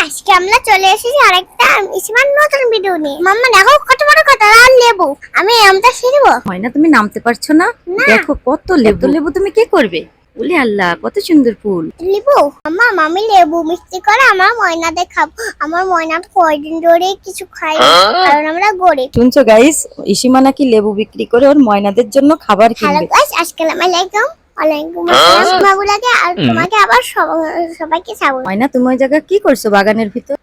আজকে আমরা চলে এসেছি আরেকটা ইসমান নতুন ভিডিও নিয়ে। মাম্মা দেখো কত বড় কত লাল লেবু। আমি আমটা ছিড়বো। ময়না তুমি নামতে পারছো না? দেখো কত লেবু। লেবু তুমি কি করবে? বলি আল্লাহ কত সুন্দর ফুল। লেবু মাম্মা আমি লেবু মিষ্টি করে আমার ময়না দেখাবো। আমার ময়না কয়দিন ধরে কিছু খাই কারণ আমরা গরিব। শুনছো গাইস, ইসিমা নাকি লেবু বিক্রি করে ওর ময়নাদের জন্য খাবার হ্যালো কিনবে। গাইস, আসসালামু আলাইকুম। ওয়ালাইকুম আসসালাম। মাগুলাকে আর তোমাকে আবার সবাইকে স্বাগত। ময়না তুমি ওই জায়গা কি করছো বাগানের ভিতর?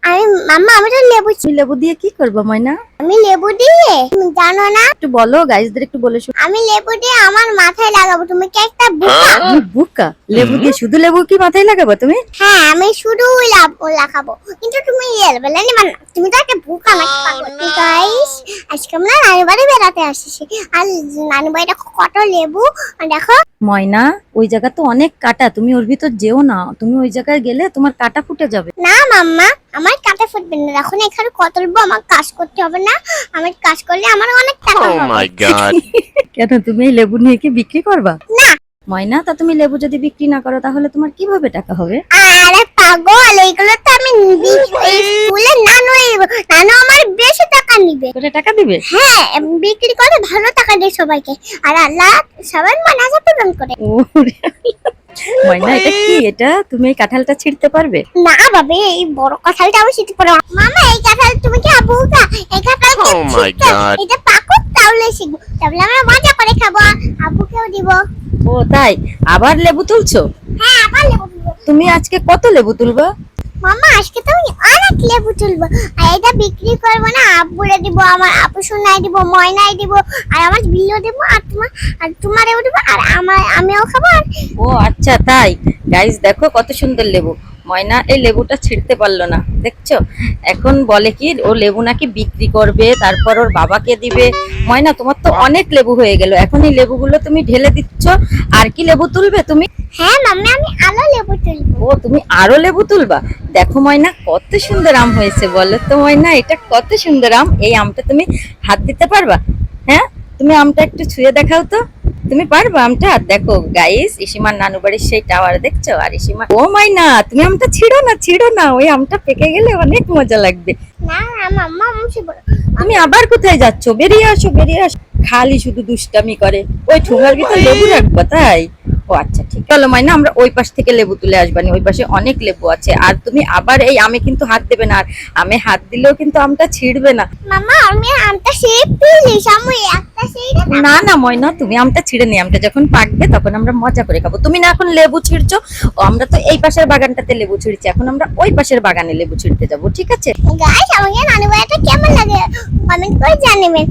মাম্মা আমি তো লেবু তুমি লেবু দিয়ে কি করবে ময়না? আমি লেবু দিয়ে তুমি জানো না একটু বলো গাইসদের, একটু বলে শুনো। আমি লেবু দিয়ে আমার মাথায় লাগাবো। তুমি কি একটা বোকা? তুমি বোকা? লেবু দিয়ে শুধু লেবু কি মাথায় লাগাবো তুমি? হ্যাঁ আমি শুধু লাগাবো, কিন্তু তুমি বলে নিবা না। তুমি তো একটা বোকা নাকি পাগল। গাইস আজকে আমরা নানি বাড়ি বেড়াতে আসছি, আর নানি বাড়িতে কত লেবু দেখো। ময়না ওই জায়গা তো অনেক কাটা, তুমি ওর ভিতর যেও না। তুমি ওই জায়গায় গেলে তোমার কাটা ফুটে যাবে। না মাম্মা আমার কাটা ফুটবে না। এখন এখানে কত লেবু, আমার কাজ করতে হবে না? আমি কাজ করলে আমার অনেক টাকা Oh হবে। my god. কেন তুমি এই লেবু নিয়ে কি বিক্রি করবা? না ময়না তা তুমি লেবু যদি বিক্রি না করো তাহলে তোমার কিভাবে টাকা হবে? আরে পাগল, এইগুলো তো আমি স্কুলে নানু আমার বেশি টাকা নিবে। করে টাকা দিবে? হ্যাঁ বিক্রি করে ভালো টাকা দেয় সবাইকে, আর আল্লাহ সবার মনাজা পূরণ করে। ওরে ময়না এটা কি? এটা তুমি এই কাঁঠালটা ছিঁড়তে পারবে? না বাবা, এই বড় কাঁঠালটা আমি শিখতে পারবো। মামা এই কাঁঠাল তুমি কি আবু কা এই কাঁঠাল Oh my God. এটা পাকুক তাহলে শিখবো, তাহলে আমরা মজা করে খাবো, আব্বুকেও দিব। ও তাই? আবার লেবু তুলছো? হ্যাঁ আবার লেবু তুলবো। তুমি আজকে কত লেবু তুলবা? মামা আজকে তো আমি অনেক লেবু তুলবো, আর এটা বিক্রি করবো না, আব্বুরে দিব, আমার আপু সোনাই দিব, ময়নাই দিব, আর আমার বিলও দিব, আর তোমারেও দিব, আর আমিও খাবো। ও আচ্ছা তাই। গাইস দেখো কত সুন্দর লেবু। ময়না এই লেবুটা ছিঁড়তে পারলো না, দেখছো? এখন বলে কি ও লেবু নাকি বিক্রি করবে, তারপর ওর বাবাকে দিবে। ময়না তোমার তো অনেক লেবু হয়ে গেল, এখন এই লেবুগুলো তুমি ঢেলে দিচ্ছ। আর কি লেবু তুলবে তুমি? হ্যাঁ মাম্মা আমি আলো লেবু তুলবো। ও তুমি আরো লেবু তুলবা? দেখো ময়না কত সুন্দর আম হয়েছে, বলো তো ময়না এটা কত সুন্দর আম। এই আমটা তুমি হাত দিতে পারবা? হ্যাঁ তুমি আমটা একটু ছুঁয়ে দেখাও তো, তুমি পারবা আমটা? দেখো গাইস ইসিমার নানু বাড়ির সেই টাওয়ার দেখছো, আর ইসিমা ও ময়না তুমি আমটা ছিড়ো না, ছিড়ো না, ওই আমটা পেকে গেলে অনেক মজা লাগবে। না না মাম্মা আমি শিখবো। তুমি আবার কোথায় যাচ্ছ? বেরিয়ে আসো, বেরিয়ে আসো। খালি শুধু দুষ্টামি করে। ওই ঠোঙার ভিতর লেবু রাখবা তাই? ও আচ্ছা ঠিক চলো ময়না আমরা ওই পাশ থেকে লেবু তুলে আসবানি, ওই পাশে অনেক লেবু আছে। আর তুমি আবার এই আমে কিন্তু হাত দেবে না, আর আমে হাত দিলেও কিন্তু আমটা ছিড়বে না। মাম্মা আমি আমটা ছিঁড়ে ফেলিস, আমি একটা ছিঁড়ে না না ময়না তুমি আমটা ছিঁড়ে নি, আমটা যখন পাকবে তখন আমরা মজা করে খাবো। তুমি না এখন লেবু ছিঁড়ছো, ও আমরা তো এই পাশের বাগানটাতে লেবু ছিঁড়ছি, এখন আমরা ওই পাশের বাগানে লেবু ছিঁড়তে যাবো, ঠিক আছে? গাইস আমাকে নানু বাড়িটা কেমন লাগে কমেন্ট করে জানাবেন।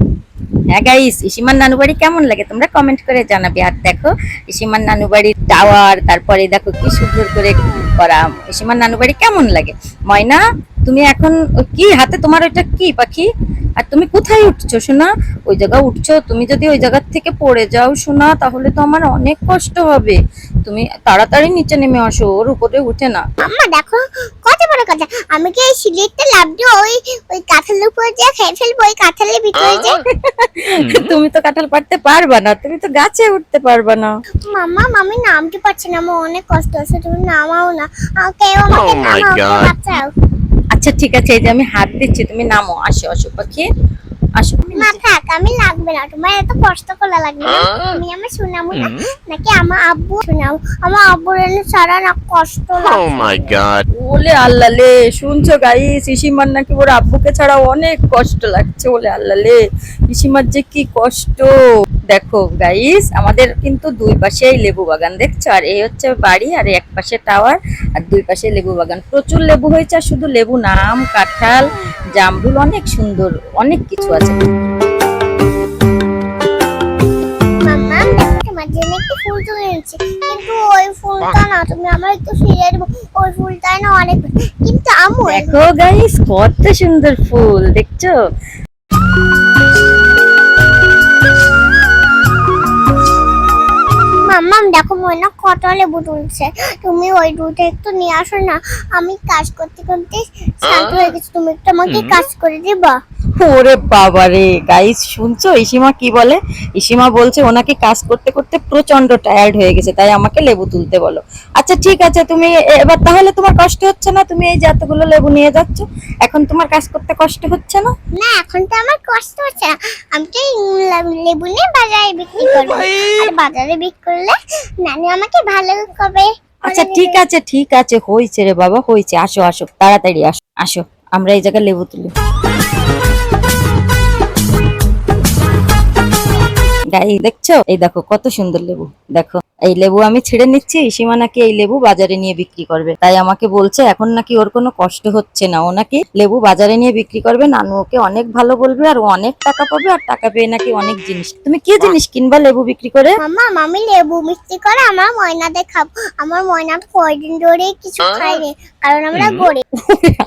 হ্যাঁ গাইস ইসিমার নানু বাড়ি কেমন লাগে তোমরা কমেন্ট করে জানাবে। আর দেখো ইসিমার নানু বাড়ির টাওয়ার, তারপরে দেখো কি সুন্দর করে করা। ইসিমার নানু বাড়ি কেমন লাগে? ময়না তুমি এখন কি হাতে তোমার ওইটা কি পাখি? আর তুমি কোথায় উঠছো সোনা? ওই জায়গা উঠছো? তুমি যদি ওই জায়গার থেকে পড়ে যাও সোনা তাহলে তো আমার অনেক কষ্ট হবে। তুমি তাড়াতাড়ি নিচে নেমে আসো, ওর উপরে উঠে না। মাম্মা দেখো কত বড় কথা, আমি কি এই সিলিতে লাভ দিয়ে ওই কাঁঠালের উপর দিয়ে খেয়ে ফেলবো, ওই কাঁঠালের ভিতরে যে। তুমি তো কাঁঠাল পাড়তে পারবা না, তুমি তো গাছে উঠতে পারবা না। মাম্মা আমি নামতে পারছি না, আমার অনেক কষ্ট হচ্ছে, তুমি নামাও না, কেউ আমাকে Oh my নামাও, God. বাঁচাও। আচ্ছা ঠিক আছে, এই যে আমি হাত দিচ্ছি, তুমি নামো, আসো আসো পাখি আসো। না থাক আমি লাগবে না, তোমার এত কষ্ট করা লাগবে না। তুমি আমার শোনাবো না, নাকি আমার আব্বু শোনাবো? আমার আব্বুর এনে সারা না কষ্ট Oh লাগে। my god. ওলে আল্লাহ লে, শুনছো গাইস ইসিমার নাকি ওর আব্বুকে ছাড়া অনেক কষ্ট লাগছে। ওলে আল্লাহ লে, ইসিমার যে কি কষ্ট। দেখো গাইস আমাদের কিন্তু দুই পাশেই লেবু বাগান, দেখছো? আর এই হচ্ছে বাড়ি, আর এক পাশে টাওয়ার, আর দুই পাশে লেবু বাগান। প্রচুর লেবু হয়েছে, আর শুধু লেবু না, আম কাঁঠাল জামরুল অনেক সুন্দর অনেক কিছু আছে। মাম্মা দেখো তোমার জন্য একটু ফুল তুলে এনেছি, কিন্তু ওই ফুলটা না, তুমি আমার একটু ফিরিয়ে দেবো। ওই ফুলটা না অনেক, কিন্তু আম্মু দেখো গাইস কত সুন্দর ফুল, দেখছো? মাম্মা দেখো ময়না কত লেবু তুলছে, তুমি ওই দুটো একটু নিয়ে আসো না। আমি কাজ করতে করতে শান্ত হয়ে গেছি, তুমি একটু আমাকে কাজ করে দিবা? ওরে বাবা রে গাইস, শুনছো ইসিমা কি বলে? ইসিমা বলছে ওনাকে কাজ করতে করতে প্রচন্ড টায়ার্ড হয়ে গেছে, তাই আমাকে লেবু তুলতে বলো। আচ্ছা ঠিক আছে, তুমি এবার তাহলে তোমার কষ্ট হচ্ছে না? তুমি এই যে এতগুলো লেবু নিয়ে যাচ্ছ, এখন তোমার কাজ করতে কষ্ট হচ্ছে না? না, এখন তো আমার কষ্ট হচ্ছে না। আমি তো এই লেবু নিয়ে বাজারে বিক্রি করবো, আর বাজারে বিক্রি করলে নানু আমাকে ভালো করবে। আচ্ছা ঠিক আছে, হয়েছে রে বাবা, হয়েছে। আসো আসো, তাড়াতাড়ি আসো আসো, আমরা এই জায়গায় লেবু তুলি। গাই দেখছো, এই দেখো কত সুন্দর লেবু। দেখো এই লেবু আমি ছিঁড়ে নিচ্ছি, ইসিমা নাকি এই লেবু বাজারে নিয়ে বিক্রি করবে, তাই আমাকে বলছে এখন নাকি ওর কোনো কষ্ট হচ্ছে না, ও নাকি লেবু বাজারে নিয়ে বিক্রি করবে, নানু ওকে অনেক ভালো বলবে, আর ও অনেক টাকা পাবে, আর টাকা পেয়ে নাকি অনেক জিনিস। তুমি কি জিনিস কিনবা লেবু বিক্রি করে? মামা, আমি লেবু মিষ্টি করে আমার ময়নাদের খাবো। আমার ময়না কয়দিন ধরে কিছু খায়নি, কারণ আমরা গরিব।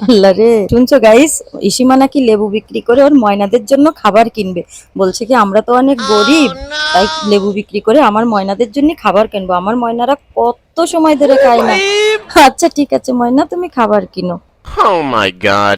আল্লাহ রে, শুনছো গাইস, ইসিমা নাকি লেবু বিক্রি করে ওর ময়নাদের জন্য খাবার কিনবে। বলছে কি আমরা তো অনেক গরিব, তাই লেবু বিক্রি করে আমার ময়নাদের জন্য খাবার কিনবো। আমার ময়নারা কত সময় ধরে খায় না। আচ্ছা ঠিক আছে ময়না, তুমি খাবার কিনো। Oh my god.